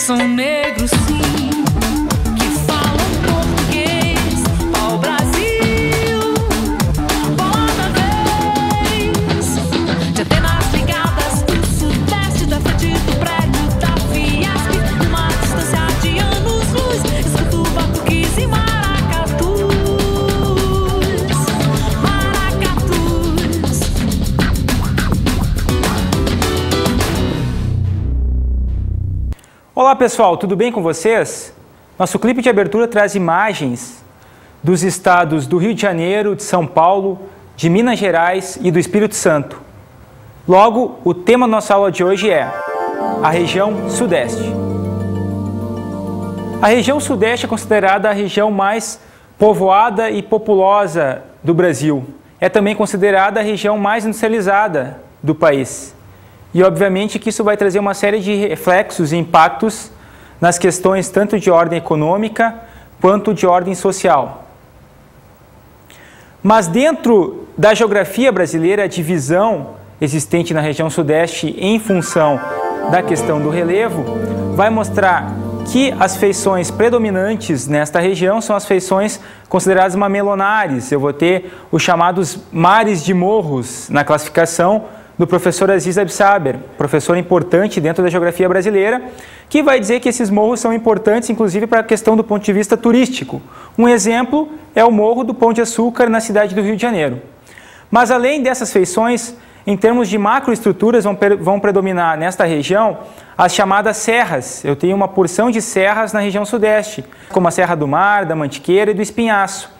São negros, sim, que falam português. Ao Brasil, bola da vez. De antenas ligadas do sudeste, da frente do prédio da Fiesp. Uma distância de anos-luz, escuto batuques e maracatus. Maracatus. Olá pessoal, tudo bem com vocês? Nosso clipe de abertura traz imagens dos estados do Rio de Janeiro, de São Paulo, de Minas Gerais e do Espírito Santo. Logo, o tema da nossa aula de hoje é a região Sudeste. A região Sudeste é considerada a região mais povoada e populosa do Brasil. É também considerada a região mais industrializada do país. E, obviamente, que isso vai trazer uma série de reflexos e impactos nas questões tanto de ordem econômica quanto de ordem social. Mas dentro da geografia brasileira, a divisão existente na região Sudeste em função da questão do relevo vai mostrar que as feições predominantes nesta região são as feições consideradas mamelonares. Eu vou ter os chamados mares de morros na classificação do professor Aziz Absaber, professor importante dentro da geografia brasileira, que vai dizer que esses morros são importantes, inclusive, para a questão do ponto de vista turístico. Um exemplo é o Morro do Pão de Açúcar, na cidade do Rio de Janeiro. Mas, além dessas feições, em termos de macroestruturas, vão predominar nesta região as chamadas serras. Eu tenho uma porção de serras na região Sudeste, como a Serra do Mar, da Mantiqueira e do Espinhaço,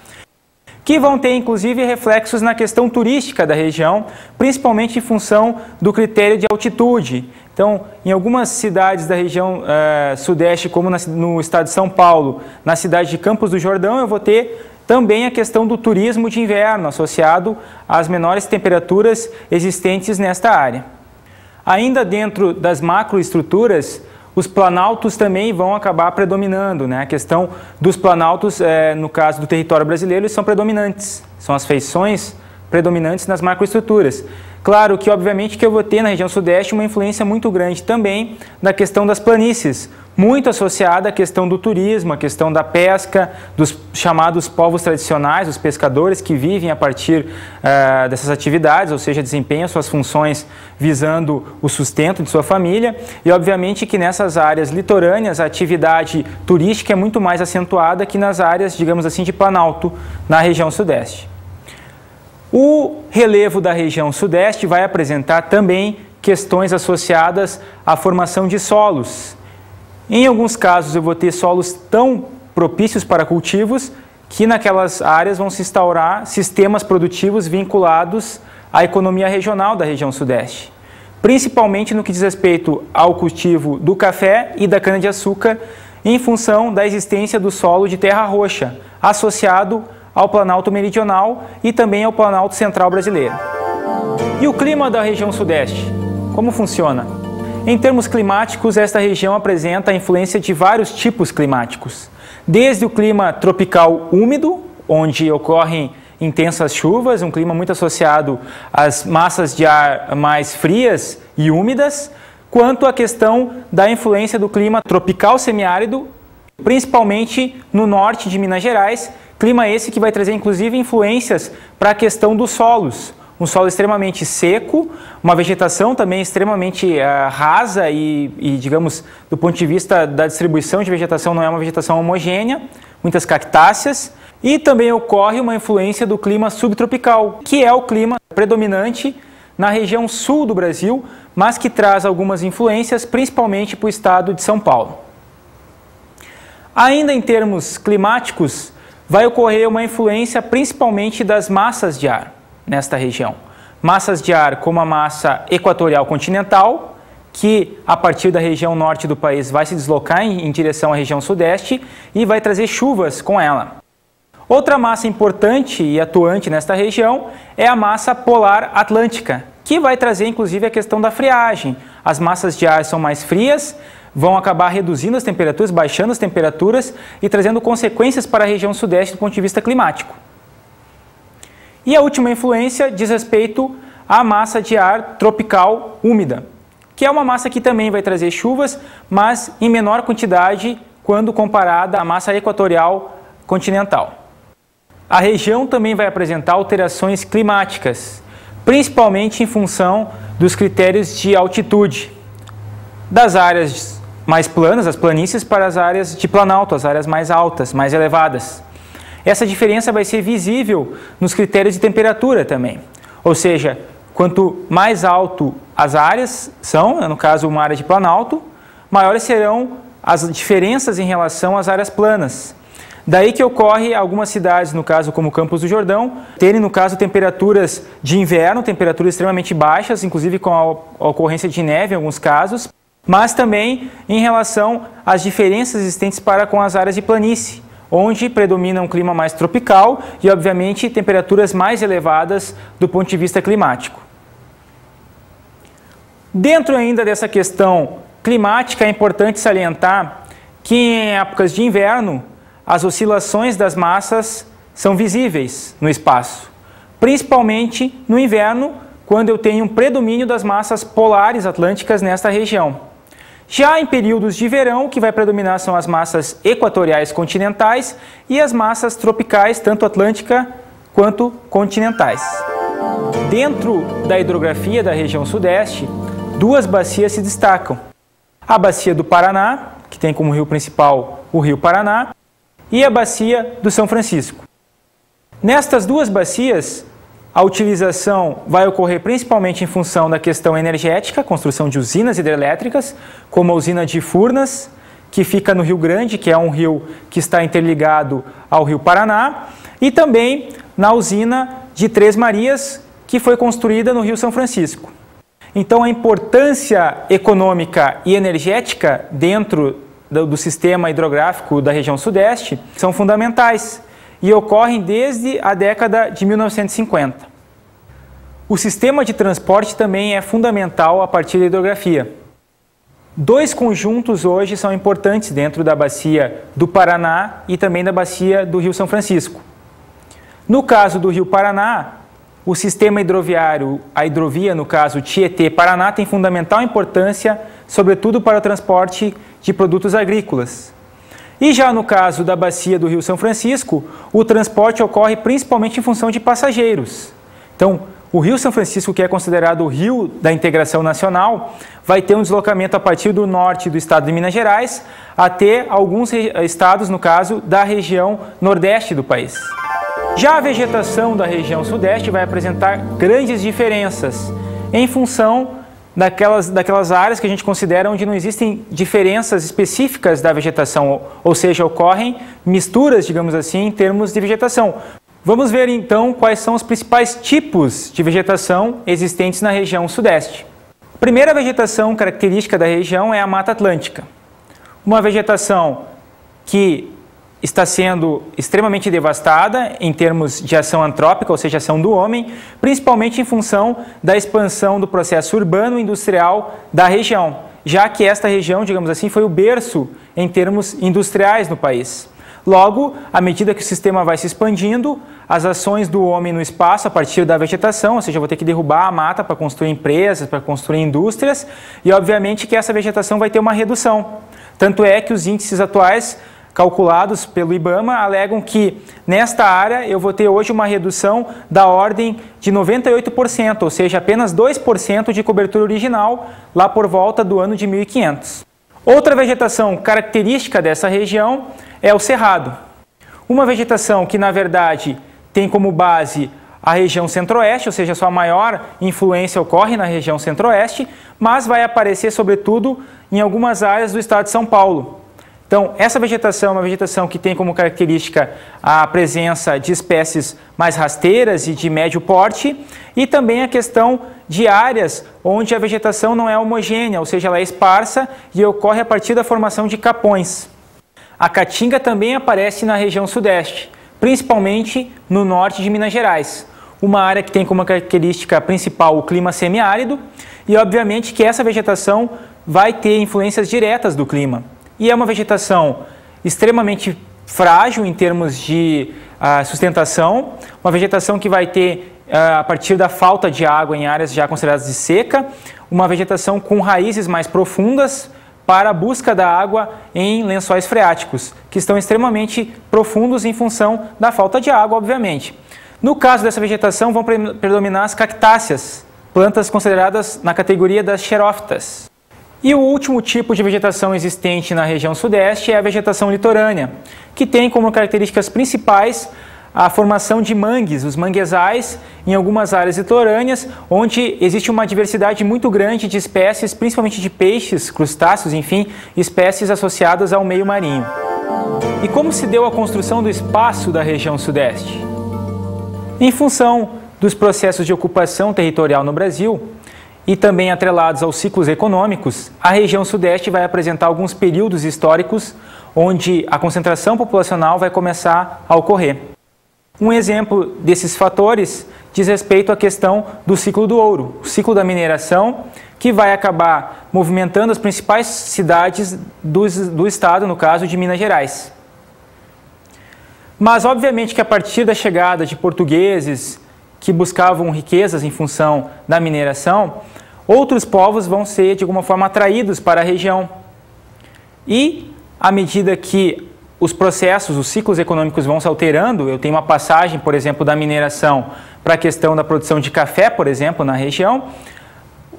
que vão ter, inclusive, reflexos na questão turística da região, principalmente em função do critério de altitude. Então, em algumas cidades da região Sudeste, como no estado de São Paulo, na cidade de Campos do Jordão, eu vou ter também a questão do turismo de inverno, associado às menores temperaturas existentes nesta área. Ainda dentro das macroestruturas, os planaltos também vão acabar predominando, né? A questão dos planaltos, no caso do território brasileiro, eles são predominantes, são as feições predominantes nas macroestruturas. Claro que, obviamente, que eu vou ter na região Sudeste uma influência muito grande também da questão das planícies, muito associada à questão do turismo, à questão da pesca, dos chamados povos tradicionais, os pescadores que vivem a partir dessas atividades, ou seja, desempenham suas funções visando o sustento de sua família. E, obviamente, que nessas áreas litorâneas a atividade turística é muito mais acentuada que nas áreas, digamos assim, de planalto na região Sudeste. O relevo da região Sudeste vai apresentar também questões associadas à formação de solos. Em alguns casos eu vou ter solos tão propícios para cultivos que naquelas áreas vão se instaurar sistemas produtivos vinculados à economia regional da região Sudeste, principalmente no que diz respeito ao cultivo do café e da cana-de-açúcar, em função da existência do solo de terra roxa, associado ao Planalto Meridional e também ao Planalto Central brasileiro. E o clima da região Sudeste? Como funciona? Em termos climáticos, esta região apresenta a influência de vários tipos climáticos. Desde o clima tropical úmido, onde ocorrem intensas chuvas, um clima muito associado às massas de ar mais frias e úmidas, quanto à questão da influência do clima tropical semiárido, principalmente no norte de Minas Gerais, clima esse que vai trazer, inclusive, influências para a questão dos solos. Um solo extremamente seco, uma vegetação também extremamente rasa e, digamos, do ponto de vista da distribuição de vegetação, não é uma vegetação homogênea, muitas cactáceas. E também ocorre uma influência do clima subtropical, que é o clima predominante na região sul do Brasil, mas que traz algumas influências, principalmente para o estado de São Paulo. Ainda em termos climáticos, vai ocorrer uma influência principalmente das massas de ar nesta região. Massas de ar como a massa equatorial continental, que a partir da região norte do país vai se deslocar em direção à região sudeste e vai trazer chuvas com ela. Outra massa importante e atuante nesta região é a massa polar atlântica, que vai trazer inclusive a questão da friagem. As massas de ar são mais frias, vão acabar reduzindo as temperaturas, baixando as temperaturas e trazendo consequências para a região sudeste do ponto de vista climático. E a última influência diz respeito à massa de ar tropical úmida, que é uma massa que também vai trazer chuvas, mas em menor quantidade quando comparada à massa equatorial continental. A região também vai apresentar alterações climáticas, principalmente em função dos critérios de altitude, das áreas mais planas, as planícies, para as áreas de planalto, as áreas mais altas, mais elevadas. Essa diferença vai ser visível nos critérios de temperatura também, ou seja, quanto mais alto as áreas são, no caso uma área de planalto, maiores serão as diferenças em relação às áreas planas. Daí que ocorre algumas cidades, no caso como Campos do Jordão, terem no caso temperaturas de inverno, temperaturas extremamente baixas, inclusive com a ocorrência de neve em alguns casos, mas também em relação às diferenças existentes para com as áreas de planície, onde predomina um clima mais tropical e, obviamente, temperaturas mais elevadas do ponto de vista climático. Dentro ainda dessa questão climática, é importante salientar que em épocas de inverno, as oscilações das massas são visíveis no espaço, principalmente no inverno, quando eu tenho um predomínio das massas polares atlânticas nesta região. Já em períodos de verão, o que vai predominar são as massas equatoriais continentais e as massas tropicais, tanto atlântica quanto continentais. Dentro da hidrografia da região sudeste, duas bacias se destacam. A bacia do Paraná, que tem como rio principal o rio Paraná, e a bacia do São Francisco. Nestas duas bacias, a utilização vai ocorrer principalmente em função da questão energética, construção de usinas hidrelétricas, como a usina de Furnas, que fica no Rio Grande, que é um rio que está interligado ao rio Paraná, e também na usina de Três Marias, que foi construída no rio São Francisco. Então, a importância econômica e energética dentro do sistema hidrográfico da região sudeste são fundamentais e ocorrem desde a década de 1950. O sistema de transporte também é fundamental a partir da hidrografia. Dois conjuntos hoje são importantes dentro da bacia do Paraná e também da bacia do Rio São Francisco. No caso do Rio Paraná, o sistema hidroviário, a hidrovia, no caso Tietê-Paraná, tem fundamental importância, sobretudo para o transporte de produtos agrícolas. E já no caso da bacia do Rio São Francisco, o transporte ocorre principalmente em função de passageiros. Então, o Rio São Francisco, que é considerado o rio da integração nacional, vai ter um deslocamento a partir do norte do estado de Minas Gerais até alguns estados, no caso, da região nordeste do país. Já a vegetação da região sudeste vai apresentar grandes diferenças em função daquelas áreas que a gente considera onde não existem diferenças específicas da vegetação, ou seja, ocorrem misturas, digamos assim, em termos de vegetação. Vamos ver então quais são os principais tipos de vegetação existentes na região sudeste. A primeira vegetação característica da região é a Mata Atlântica, uma vegetação que está sendo extremamente devastada em termos de ação antrópica, ou seja, ação do homem, principalmente em função da expansão do processo urbano e industrial da região, já que esta região, digamos assim, foi o berço em termos industriais no país. Logo, à medida que o sistema vai se expandindo, as ações do homem no espaço a partir da vegetação, ou seja, eu vou ter que derrubar a mata para construir empresas, para construir indústrias, e obviamente que essa vegetação vai ter uma redução. Tanto é que os índices atuais calculados pelo IBAMA alegam que nesta área eu vou ter hoje uma redução da ordem de 98%, ou seja, apenas 2% de cobertura original lá por volta do ano de 1500. Outra vegetação característica dessa região é o cerrado. Uma vegetação que, na verdade, tem como base a região centro-oeste, ou seja, sua maior influência ocorre na região centro-oeste, mas vai aparecer, sobretudo, em algumas áreas do estado de São Paulo. Então, essa vegetação é uma vegetação que tem como característica a presença de espécies mais rasteiras e de médio porte, e também a questão de áreas onde a vegetação não é homogênea, ou seja, ela é esparsa e ocorre a partir da formação de capões. A caatinga também aparece na região sudeste, principalmente no norte de Minas Gerais, uma área que tem como característica principal o clima semiárido, e obviamente que essa vegetação vai ter influências diretas do clima. E é uma vegetação extremamente frágil em termos de sustentação, uma vegetação que vai ter a partir da falta de água em áreas já consideradas de seca, uma vegetação com raízes mais profundas para a busca da água em lençóis freáticos, que estão extremamente profundos em função da falta de água, obviamente. No caso dessa vegetação, vão predominar as cactáceas, plantas consideradas na categoria das xerófitas. E o último tipo de vegetação existente na região sudeste é a vegetação litorânea, que tem como características principais a formação de mangues, os manguezais, em algumas áreas litorâneas, onde existe uma diversidade muito grande de espécies, principalmente de peixes, crustáceos, enfim, espécies associadas ao meio marinho. E como se deu a construção do espaço da região sudeste? Em função dos processos de ocupação territorial no Brasil, e também atrelados aos ciclos econômicos, a região sudeste vai apresentar alguns períodos históricos onde a concentração populacional vai começar a ocorrer. Um exemplo desses fatores diz respeito à questão do ciclo do ouro, o ciclo da mineração, que vai acabar movimentando as principais cidades do estado, no caso de Minas Gerais. Mas, obviamente, que a partir da chegada de portugueses que buscavam riquezas em função da mineração, outros povos vão ser, de alguma forma, atraídos para a região. E, à medida que os processos, os ciclos econômicos vão se alterando, eu tenho uma passagem, por exemplo, da mineração para a questão da produção de café, por exemplo, na região,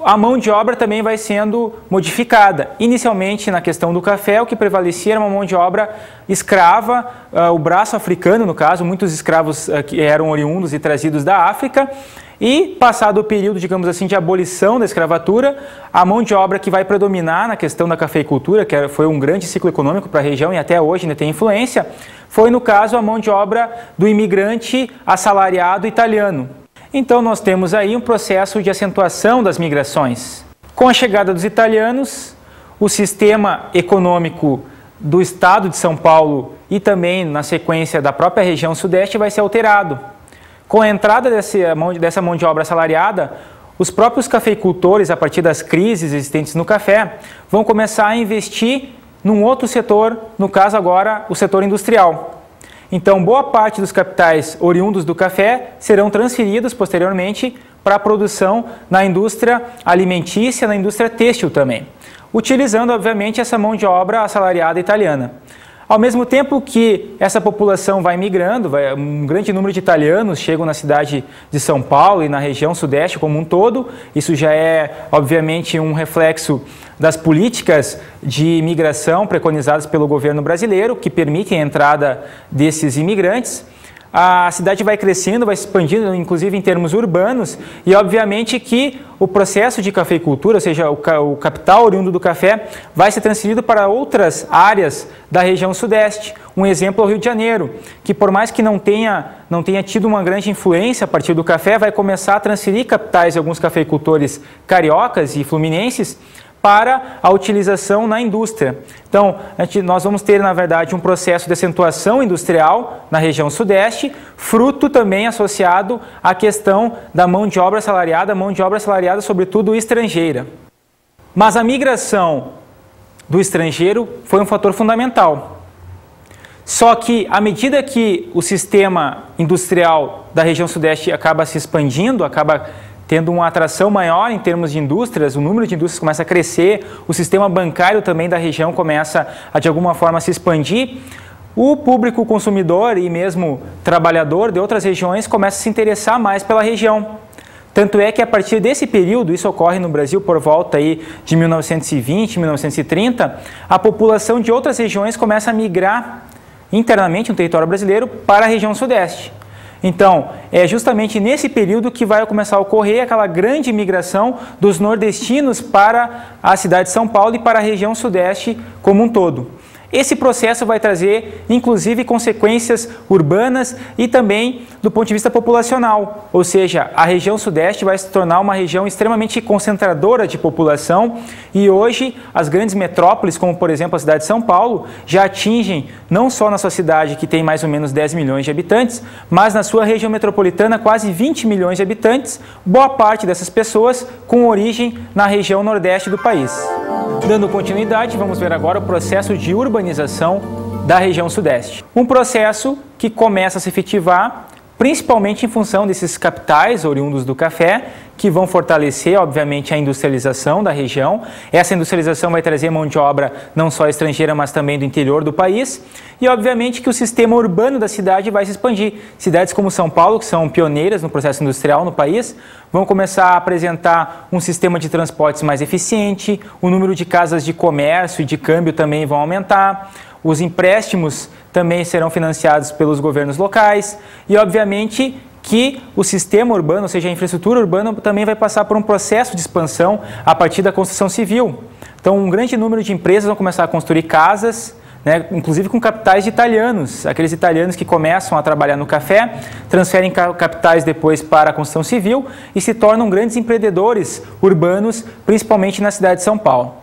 a mão de obra também vai sendo modificada. Inicialmente, na questão do café, o que prevalecia era uma mão de obra escrava, o braço africano, no caso, muitos escravos que eram oriundos e trazidos da África, e passado o período, digamos assim, de abolição da escravatura, a mão de obra que vai predominar na questão da cafeicultura, que foi um grande ciclo econômico para a região e até hoje ainda tem influência, foi, no caso, a mão de obra do imigrante assalariado italiano. Então, nós temos aí um processo de acentuação das migrações. Com a chegada dos italianos, o sistema econômico do estado de São Paulo e também, na sequência, da própria região sudeste vai ser alterado. Com a entrada dessa mão de obra assalariada, os próprios cafeicultores, a partir das crises existentes no café, vão começar a investir num outro setor, no caso agora, o setor industrial. Então, boa parte dos capitais oriundos do café serão transferidos posteriormente para a produção na indústria alimentícia, na indústria têxtil também, utilizando, obviamente, essa mão de obra assalariada italiana. Ao mesmo tempo que essa população vai migrando, um grande número de italianos chegam na cidade de São Paulo e na região sudeste como um todo. Isso já é, obviamente, um reflexo das políticas de imigração preconizadas pelo governo brasileiro, que permitem a entrada desses imigrantes. A cidade vai crescendo, vai se expandindo, inclusive em termos urbanos, e obviamente que o processo de cafeicultura, ou seja, o capital oriundo do café, vai ser transferido para outras áreas da região sudeste. Um exemplo é o Rio de Janeiro, que por mais que não tenha tido uma grande influência a partir do café, vai começar a transferir capitais de alguns cafeicultores cariocas e fluminenses para a utilização na indústria. Então, nós vamos ter, na verdade, um processo de acentuação industrial na região sudeste, fruto também associado à questão da mão de obra assalariada, sobretudo estrangeira. Mas a migração do estrangeiro foi um fator fundamental. Só que, à medida que o sistema industrial da região sudeste acaba se expandindo, acaba tendo uma atração maior em termos de indústrias, o número de indústrias começa a crescer, o sistema bancário também da região começa a, de alguma forma, se expandir, o público consumidor e mesmo trabalhador de outras regiões começa a se interessar mais pela região. Tanto é que a partir desse período, isso ocorre no Brasil por volta aí de 1920, 1930, a população de outras regiões começa a migrar internamente no território brasileiro para a região sudeste. Então, é justamente nesse período que vai começar a ocorrer aquela grande migração dos nordestinos para a cidade de São Paulo e para a região sudeste como um todo. Esse processo vai trazer, inclusive, consequências urbanas e também do ponto de vista populacional, ou seja, a região sudeste vai se tornar uma região extremamente concentradora de população e hoje as grandes metrópoles, como por exemplo a cidade de São Paulo, já atingem não só na sua cidade, que tem mais ou menos 10 milhões de habitantes, mas na sua região metropolitana quase 20 milhões de habitantes, boa parte dessas pessoas com origem na região nordeste do país. Dando continuidade, vamos ver agora o processo de urbanização da região sudeste. Um processo que começa a se efetivar principalmente em função desses capitais oriundos do café, que vão fortalecer, obviamente, a industrialização da região. Essa industrialização vai trazer mão de obra não só estrangeira, mas também do interior do país. E, obviamente, que o sistema urbano da cidade vai se expandir. Cidades como São Paulo, que são pioneiras no processo industrial no país, vão começar a apresentar um sistema de transportes mais eficiente, o número de casas de comércio e de câmbio também vão aumentar, os empréstimos também serão financiados pelos governos locais e, obviamente, que o sistema urbano, ou seja, a infraestrutura urbana, também vai passar por um processo de expansão a partir da construção civil. Então, um grande número de empresas vão começar a construir casas, né, inclusive com capitais de italianos, aqueles italianos que começam a trabalhar no café, transferem capitais depois para a construção civil e se tornam grandes empreendedores urbanos, principalmente na cidade de São Paulo.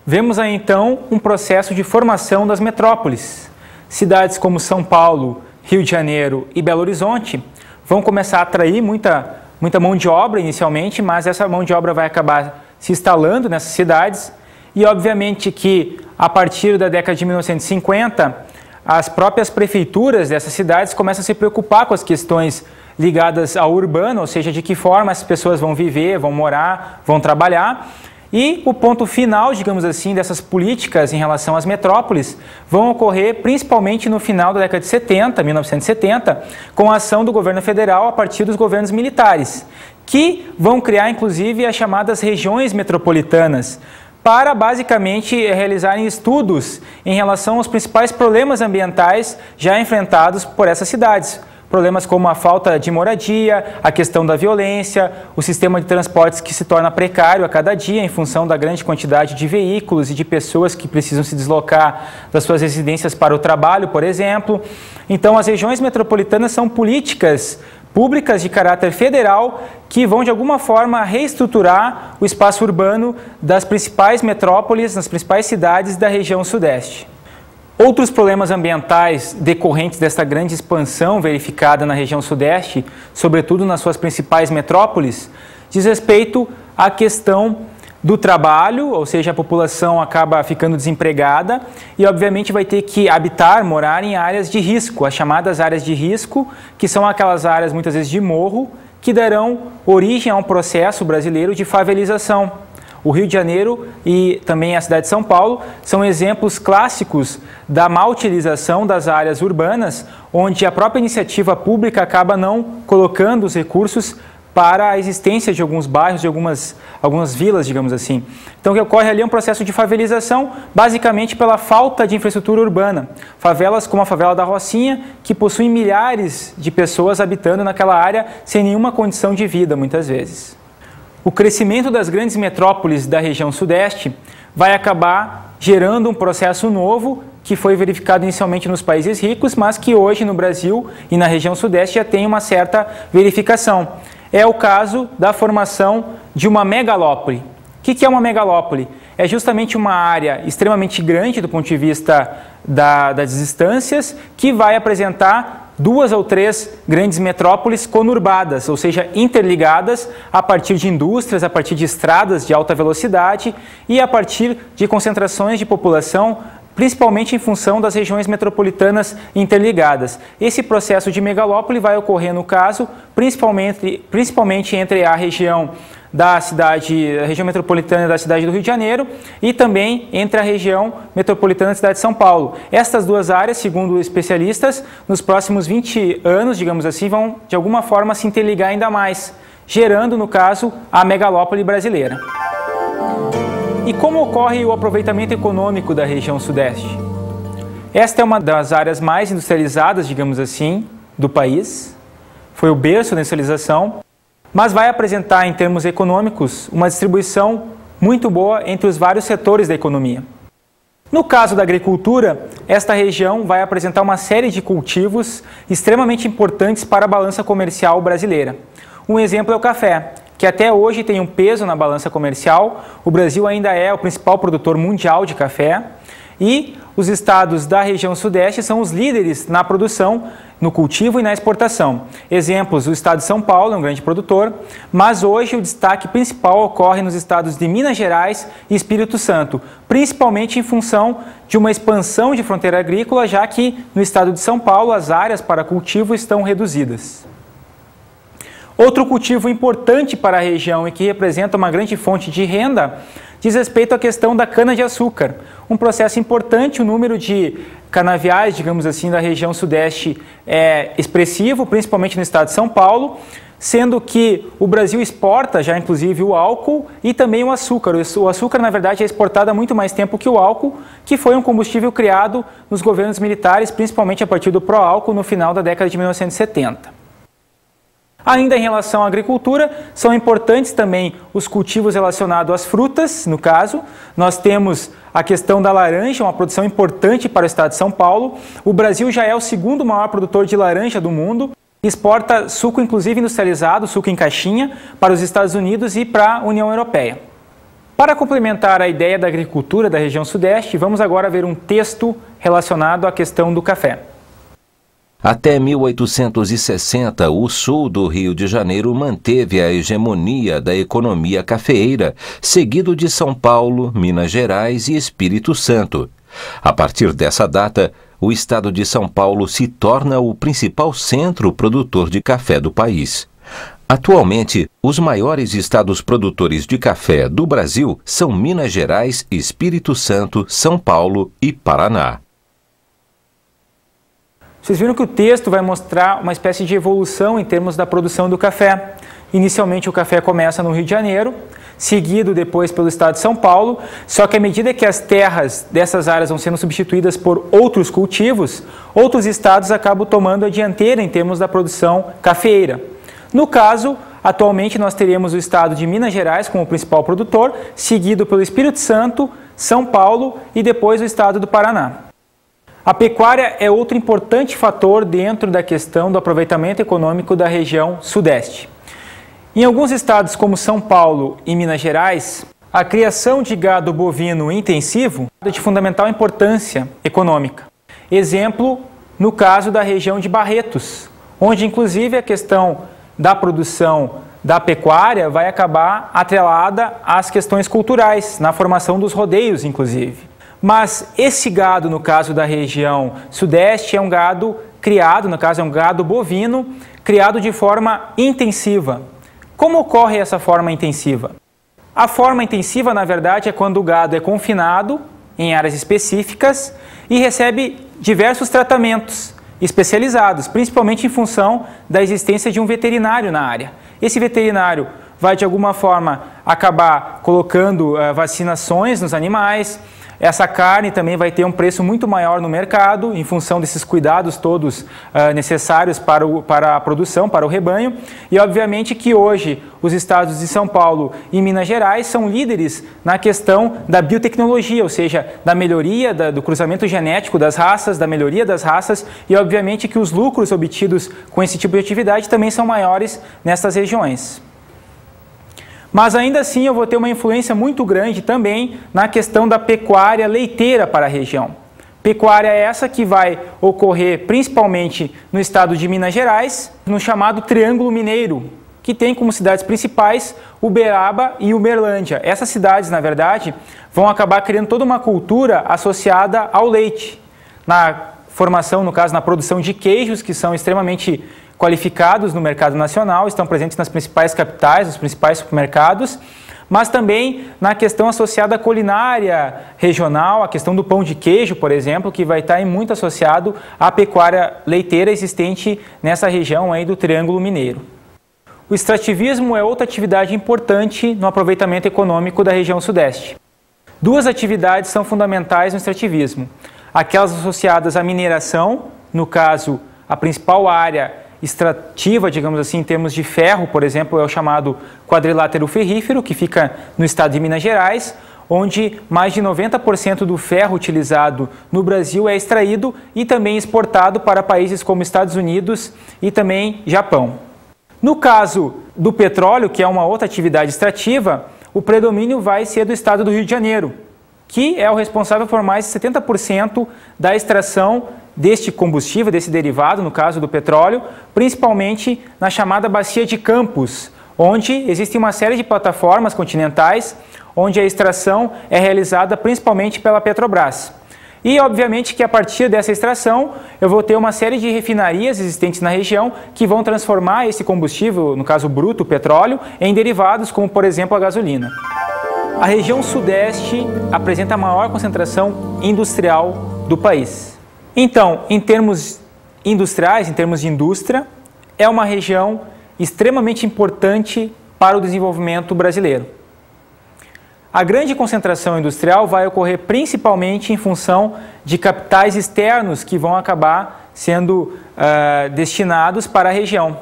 Vemos aí então um processo de formação das metrópoles. Cidades como São Paulo, Rio de Janeiro e Belo Horizonte vão começar a atrair muita mão de obra inicialmente, mas essa mão de obra vai acabar se instalando nessas cidades e obviamente que a partir da década de 1950 as próprias prefeituras dessas cidades começam a se preocupar com as questões ligadas ao urbano, ou seja, de que forma as pessoas vão viver, vão morar, vão trabalhar. E o ponto final, digamos assim, dessas políticas em relação às metrópoles vão ocorrer principalmente no final da década de 70, 1970, com a ação do governo federal a partir dos governos militares, que vão criar inclusive as chamadas regiões metropolitanas, para basicamente realizarem estudos em relação aos principais problemas ambientais já enfrentados por essas cidades. Problemas como a falta de moradia, a questão da violência, o sistema de transportes que se torna precário a cada dia em função da grande quantidade de veículos e de pessoas que precisam se deslocar das suas residências para o trabalho, por exemplo. Então, as regiões metropolitanas são políticas públicas de caráter federal que vão, de alguma forma, reestruturar o espaço urbano das principais metrópoles, nas principais cidades da região sudeste. Outros problemas ambientais decorrentes desta grande expansão verificada na região sudeste, sobretudo nas suas principais metrópoles, diz respeito à questão do trabalho, ou seja, a população acaba ficando desempregada e, obviamente, vai ter que habitar, morar em áreas de risco, as chamadas áreas de risco, que são aquelas áreas, muitas vezes, de morro, que darão origem a um processo brasileiro de favelização. O Rio de Janeiro e também a cidade de São Paulo são exemplos clássicos da má utilização das áreas urbanas, onde a própria iniciativa pública acaba não colocando os recursos para a existência de alguns bairros, de algumas vilas, digamos assim. Então, o que ocorre ali é um processo de favelização, basicamente pela falta de infraestrutura urbana. Favelas como a favela da Rocinha, que possuem milhares de pessoas habitando naquela área sem nenhuma condição de vida, muitas vezes. O crescimento das grandes metrópoles da região sudeste vai acabar gerando um processo novo que foi verificado inicialmente nos países ricos, mas que hoje no Brasil e na região sudeste já tem uma certa verificação. É o caso da formação de uma megalópole. O que é uma megalópole? É justamente uma área extremamente grande do ponto de vista das distâncias, que vai apresentar 2 ou 3 grandes metrópoles conurbadas, ou seja, interligadas a partir de indústrias, a partir de estradas de alta velocidade e a partir de concentrações de população, principalmente em função das regiões metropolitanas interligadas. Esse processo de megalópole vai ocorrer, no caso, principalmente entre a região metropolitana da cidade do Rio de Janeiro e também entre a região metropolitana da cidade de São Paulo. Estas duas áreas, segundo especialistas, nos próximos 20 anos, digamos assim, vão de alguma forma se interligar ainda mais, gerando, no caso, a megalópole brasileira. E como ocorre o aproveitamento econômico da região sudeste? Esta é uma das áreas mais industrializadas, digamos assim, do país. Foi o berço da industrialização, mas vai apresentar, em termos econômicos, uma distribuição muito boa entre os vários setores da economia. No caso da agricultura, esta região vai apresentar uma série de cultivos extremamente importantes para a balança comercial brasileira. Um exemplo é o café, que até hoje tem um peso na balança comercial. O Brasil ainda é o principal produtor mundial de café e os estados da região sudeste são os líderes na produção no cultivo e na exportação. Exemplos, o estado de São Paulo é um grande produtor, mas hoje o destaque principal ocorre nos estados de Minas Gerais e Espírito Santo, principalmente em função de uma expansão de fronteira agrícola, já que no estado de São Paulo as áreas para cultivo estão reduzidas. Outro cultivo importante para a região e que representa uma grande fonte de renda diz respeito à questão da cana-de-açúcar. Um processo importante, o número de canaviais, digamos assim, da região sudeste é expressivo, principalmente no estado de São Paulo, sendo que o Brasil exporta já inclusive o álcool e também o açúcar. O açúcar, na verdade, é exportado há muito mais tempo que o álcool, que foi um combustível criado nos governos militares, principalmente a partir do pró-álcool no final da década de 1970. Ainda em relação à agricultura, são importantes também os cultivos relacionados às frutas, no caso. Nós temos a questão da laranja, uma produção importante para o estado de São Paulo. O Brasil já é o segundo maior produtor de laranja do mundo. Exporta suco, inclusive industrializado, suco em caixinha, para os Estados Unidos e para a União Europeia. Para complementar a ideia da agricultura da região sudeste, vamos agora ver um texto relacionado à questão do café. Até 1860, o sul do Rio de Janeiro manteve a hegemonia da economia cafeeira, seguido de São Paulo, Minas Gerais e Espírito Santo. A partir dessa data, o estado de São Paulo se torna o principal centro produtor de café do país. Atualmente, os maiores estados produtores de café do Brasil são Minas Gerais, Espírito Santo, São Paulo e Paraná. Vocês viram que o texto vai mostrar uma espécie de evolução em termos da produção do café. Inicialmente o café começa no Rio de Janeiro, seguido depois pelo estado de São Paulo, só que à medida que as terras dessas áreas vão sendo substituídas por outros cultivos, outros estados acabam tomando a dianteira em termos da produção cafeeira. No caso, atualmente nós teremos o estado de Minas Gerais como o principal produtor, seguido pelo Espírito Santo, São Paulo e depois o estado do Paraná. A pecuária é outro importante fator dentro da questão do aproveitamento econômico da região sudeste. Em alguns estados como São Paulo e Minas Gerais, a criação de gado bovino intensivo é de fundamental importância econômica. Exemplo, no caso da região de Barretos, onde inclusive a questão da produção da pecuária vai acabar atrelada às questões culturais, na formação dos rodeios inclusive. Mas esse gado, no caso da região sudeste, é um gado criado, no caso é um gado bovino, criado de forma intensiva. Como ocorre essa forma intensiva? A forma intensiva, na verdade, é quando o gado é confinado em áreas específicas e recebe diversos tratamentos especializados, principalmente em função da existência de um veterinário na área. Esse veterinário vai, de alguma forma, acabar colocando vacinações nos animais. Essa carne também vai ter um preço muito maior no mercado, em função desses cuidados todos necessários para a produção, para o rebanho. E, obviamente, que hoje os estados de São Paulo e Minas Gerais são líderes na questão da biotecnologia, ou seja, da melhoria do cruzamento genético das raças, da melhoria das raças, e, obviamente, que os lucros obtidos com esse tipo de atividade também são maiores nessas regiões. Mas ainda assim eu vou ter uma influência muito grande também na questão da pecuária leiteira para a região. Pecuária essa que vai ocorrer principalmente no estado de Minas Gerais, no chamado Triângulo Mineiro, que tem como cidades principais Uberaba e Uberlândia. Essas cidades, na verdade, vão acabar criando toda uma cultura associada ao leite, na formação, no caso, na produção de queijos, que são extremamente qualificados no mercado nacional, estão presentes nas principais capitais, nos principais supermercados, mas também na questão associada à culinária regional, a questão do pão de queijo, por exemplo, que vai estar muito associado à pecuária leiteira existente nessa região aí do Triângulo Mineiro. O extrativismo é outra atividade importante no aproveitamento econômico da região sudeste. Duas atividades são fundamentais no extrativismo. Aquelas associadas à mineração, no caso, a principal área extrativa, digamos assim, em termos de ferro, por exemplo, é o chamado quadrilátero ferrífero, que fica no estado de Minas Gerais, onde mais de 90% do ferro utilizado no Brasil é extraído e também exportado para países como Estados Unidos e também Japão. No caso do petróleo, que é uma outra atividade extrativa, o predomínio vai ser do estado do Rio de Janeiro, que é o responsável por mais de 70% da extração deste combustível, desse derivado, no caso do petróleo, principalmente na chamada Bacia de Campos, onde existe uma série de plataformas continentais, onde a extração é realizada principalmente pela Petrobras. E, obviamente, que a partir dessa extração, eu vou ter uma série de refinarias existentes na região que vão transformar esse combustível, no caso bruto, o petróleo, em derivados, como, por exemplo, a gasolina. A região sudeste apresenta a maior concentração industrial do país. Então, em termos industriais, em termos de indústria, é uma região extremamente importante para o desenvolvimento brasileiro. A grande concentração industrial vai ocorrer principalmente em função de capitais externos que vão acabar sendo destinados para a região,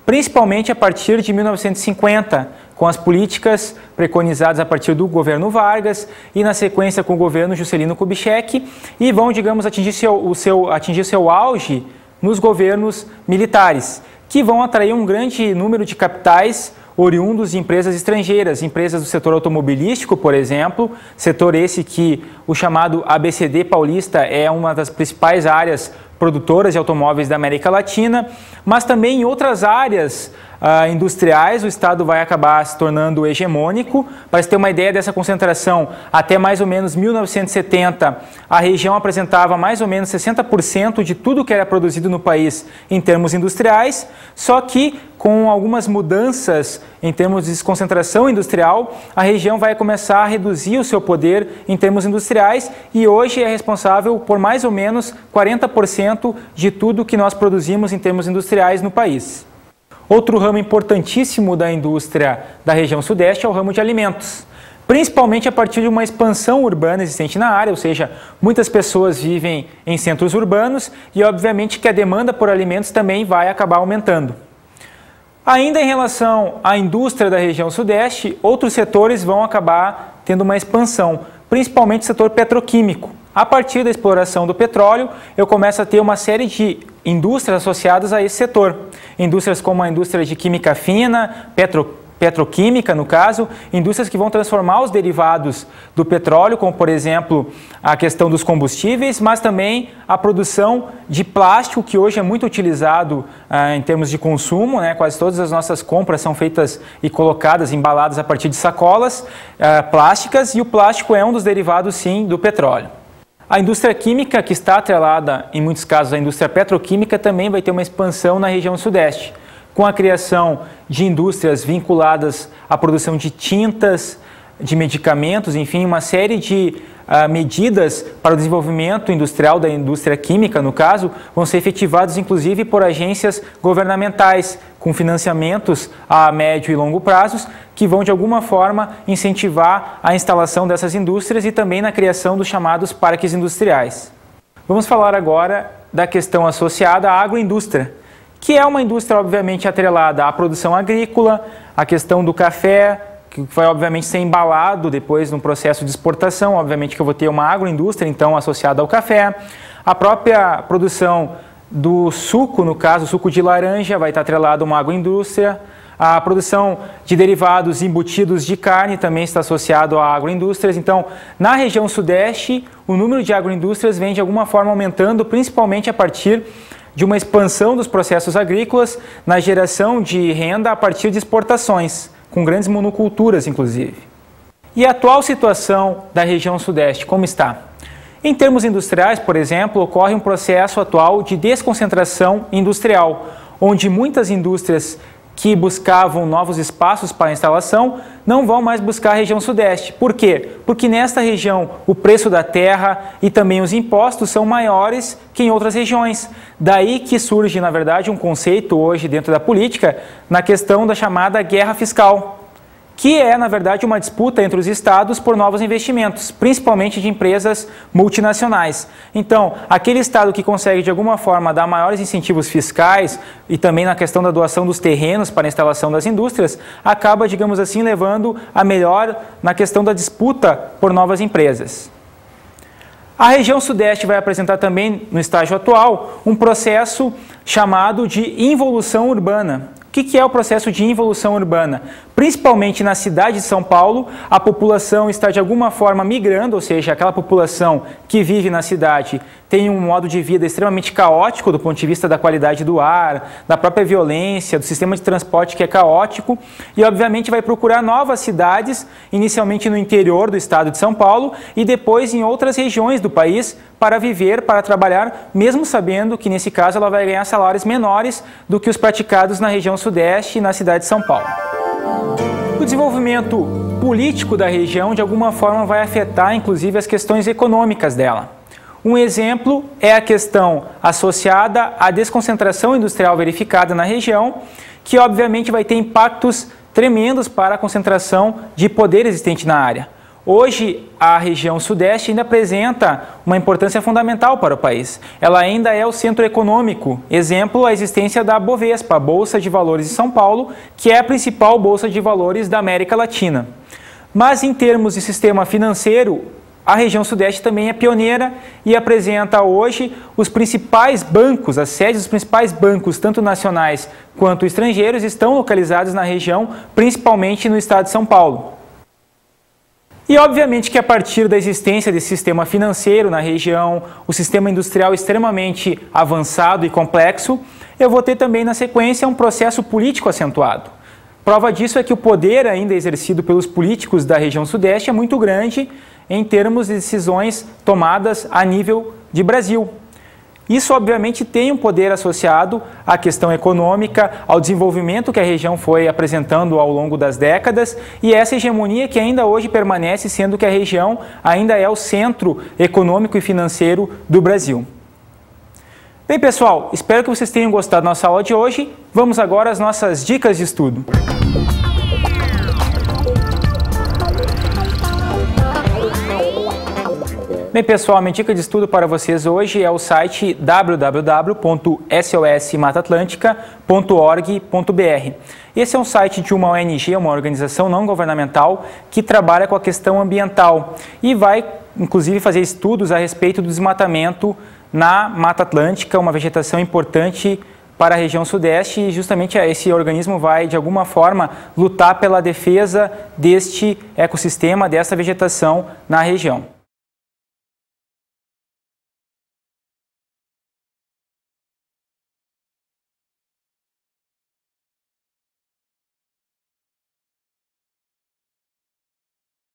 principalmente a partir de 1950, com as políticas preconizadas a partir do governo Vargas e na sequência com o governo Juscelino Kubitschek, e vão, digamos, atingir seu auge nos governos militares, que vão atrair um grande número de capitais oriundos de empresas estrangeiras, empresas do setor automobilístico, por exemplo, setor esse que o chamado ABCD paulista é uma das principais áreas produtoras de automóveis da América Latina, mas também em outras áreas industriais o Estado vai acabar se tornando hegemônico. Para se ter uma ideia dessa concentração, até mais ou menos 1970, a região apresentava mais ou menos 60% de tudo que era produzido no país em termos industriais, só que com algumas mudanças em termos de desconcentração industrial, a região vai começar a reduzir o seu poder em termos industriais e hoje é responsável por mais ou menos 40% de tudo que nós produzimos em termos industriais no país. Outro ramo importantíssimo da indústria da região sudeste é o ramo de alimentos, principalmente a partir de uma expansão urbana existente na área, ou seja, muitas pessoas vivem em centros urbanos e obviamente que a demanda por alimentos também vai acabar aumentando. Ainda em relação à indústria da região sudeste, outros setores vão acabar tendo uma expansão, principalmente o setor petroquímico. A partir da exploração do petróleo, eu começo a ter uma série de indústrias associadas a esse setor. Indústrias como a indústria de química fina, petroquímica, no caso, indústrias que vão transformar os derivados do petróleo, como, por exemplo, a questão dos combustíveis, mas também a produção de plástico, que hoje é muito utilizado em termos de consumo, né? Quase todas as nossas compras são feitas e colocadas, embaladas a partir de sacolas plásticas, e o plástico é um dos derivados, sim, do petróleo. A indústria química, que está atrelada, em muitos casos, à indústria petroquímica, também vai ter uma expansão na região sudeste, com a criação de indústrias vinculadas à produção de tintas, de medicamentos, enfim, uma série de medidas para o desenvolvimento industrial da indústria química, no caso, vão ser efetivadas inclusive por agências governamentais, com financiamentos a médio e longo prazos, que vão de alguma forma incentivar a instalação dessas indústrias e também na criação dos chamados parques industriais. Vamos falar agora da questão associada à agroindústria, que é uma indústria obviamente atrelada à produção agrícola, à questão do café, que vai obviamente ser embalado depois no processo de exportação, obviamente que eu vou ter uma agroindústria então associada ao café, a própria produção do suco, no caso suco de laranja, vai estar atrelado a uma agroindústria, a produção de derivados embutidos de carne também está associado a agroindústrias. Então, na região sudeste, o número de agroindústrias vem de alguma forma aumentando, principalmente a partir de uma expansão dos processos agrícolas na geração de renda a partir de exportações, com grandes monoculturas, inclusive. E a atual situação da região sudeste, como está? Em termos industriais, por exemplo, ocorre um processo atual de desconcentração industrial, onde muitas indústrias que buscavam novos espaços para instalação não vão mais buscar a região sudeste. Por quê? Porque nesta região o preço da terra e também os impostos são maiores que em outras regiões. Daí que surge, na verdade, um conceito hoje dentro da política na questão da chamada guerra fiscal, que é, na verdade, uma disputa entre os estados por novos investimentos, principalmente de empresas multinacionais. Então, aquele estado que consegue, de alguma forma, dar maiores incentivos fiscais e também na questão da doação dos terrenos para a instalação das indústrias, acaba, digamos assim, levando a melhor na questão da disputa por novas empresas. A região sudeste vai apresentar também, no estágio atual, um processo chamado de involução urbana. O que é o processo de involução urbana? Principalmente na cidade de São Paulo, a população está de alguma forma migrando, ou seja, aquela população que vive na cidade tem um modo de vida extremamente caótico do ponto de vista da qualidade do ar, da própria violência, do sistema de transporte que é caótico e, obviamente, vai procurar novas cidades, inicialmente no interior do estado de São Paulo e depois em outras regiões do país para viver, para trabalhar, mesmo sabendo que, nesse caso, ela vai ganhar salários menores do que os praticados na região sudeste e na cidade de São Paulo. O desenvolvimento político da região, de alguma forma, vai afetar, inclusive, as questões econômicas dela. Um exemplo é a questão associada à desconcentração industrial verificada na região, que, obviamente, vai ter impactos tremendos para a concentração de poder existente na área. Hoje, a região sudeste ainda apresenta uma importância fundamental para o país. Ela ainda é o centro econômico. Exemplo, a existência da Bovespa, a Bolsa de Valores de São Paulo, que é a principal bolsa de valores da América Latina. Mas, em termos de sistema financeiro, a região sudeste também é pioneira e apresenta hoje os principais bancos, as sedes dos principais bancos, tanto nacionais quanto estrangeiros, estão localizados na região, principalmente no estado de São Paulo. E, obviamente, que a partir da existência desse sistema financeiro na região, o sistema industrial extremamente avançado e complexo, eu vou ter também, na sequência, um processo político acentuado. Prova disso é que o poder ainda exercido pelos políticos da região sudeste é muito grande em termos de decisões tomadas a nível de Brasil. Isso, obviamente, tem um poder associado à questão econômica, ao desenvolvimento que a região foi apresentando ao longo das décadas e essa hegemonia que ainda hoje permanece, sendo que a região ainda é o centro econômico e financeiro do Brasil. Bem, pessoal, espero que vocês tenham gostado da nossa aula de hoje. Vamos agora às nossas dicas de estudo. Bem, pessoal, a minha dica de estudo para vocês hoje é o site www.sosmatatlântica.org.br. Esse é um site de uma ONG, uma organização não governamental, que trabalha com a questão ambiental e vai, inclusive, fazer estudos a respeito do desmatamento na Mata Atlântica, uma vegetação importante para a região sudeste e justamente esse organismo vai, de alguma forma, lutar pela defesa deste ecossistema, dessa vegetação na região.